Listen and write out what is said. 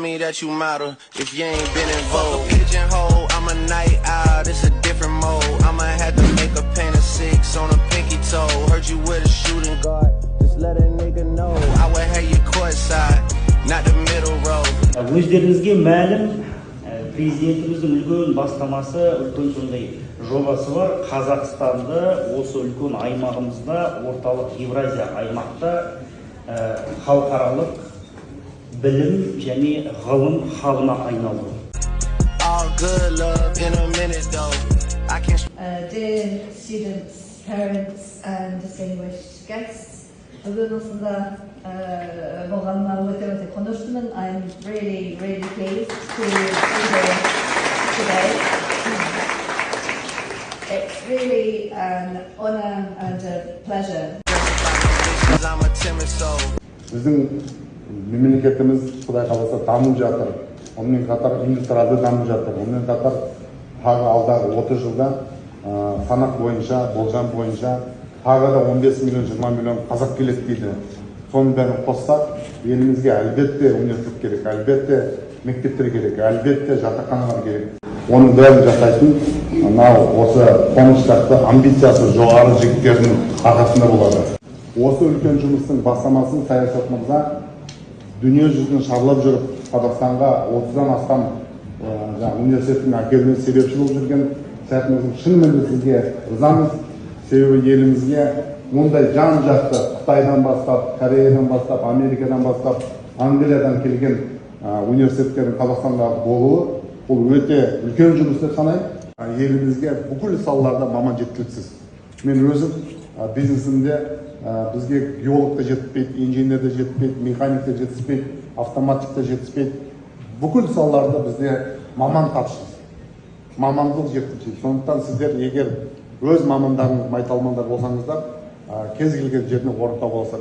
Me that you model if you ain't been involved. Pigeonhole, I'm a night owl, it's a different mode. I'ma have to make a paint of 6 on a pinky toe. Heard you with a shooting guard, just let a nigga know. I would have you courtside, not the middle row. Өздеріңізге мәлім, президентіміздің үлкен бастамасы, үлкен сондай жобасы бар. Қазақстанды осы үлкен аймағымызда, орталық Евразия аймақта халықаралық білім және ғылым хабына айналды. Dear students, parents and distinguished guests, бүгін осында болғаныма өте қуаныштымын. I'm really pleased to be here today. It's really an honor and a pleasure. Біздің мемлекетіміз Құдай қаласа дамып жатыр. Онымен қатар индустриалды дамып жатыр. Онымен қатар тағы алдағы 30 жылда санақ бойынша, болжам бойынша тағы да 15 миллион, 20 миллион қазақ келеді дейді. Соның бәрін қоссақ, елімізге әлбетте университет керек, әлбетте мектептер керек, әлбетте жатақханалар керек. Оның бәрін жасайтын осы қоныштақты амбициясы жоғары жігіттердің арқасында болады. Осы үлкен жұмыстың бастамасын Саясат мырза дүние жүзін шарлап жүріп, Қазақстанға 30-дан астам университеттің әкелуіне себепші болып жүрген Саясат мырза шынымен сізге ризамыз. Себебі елімізге мұндай жан-жақты Қытайдан бастап, Кореядан бастап, Америкадан бастап, Англиядан келген университеттердің Қазақстанда болуы бұл өте үлкен жұмыс деп санаймын. Елімізге бүкіл салаларда маман жеткіліксіз. Мен өзім бизнесімде бізге геолог та жетіспейді, инженер де жетіспейді, механик те жетіспейді, автоматик те жетіспейді. Бүкіл салаларда бізде маман тапшылық, мамандық жетіспейді. Сондықтан сіздер егер өз мамандарыңыз, майталмандар болсаңыздар, кез келген жеріне орын таба аласыздар.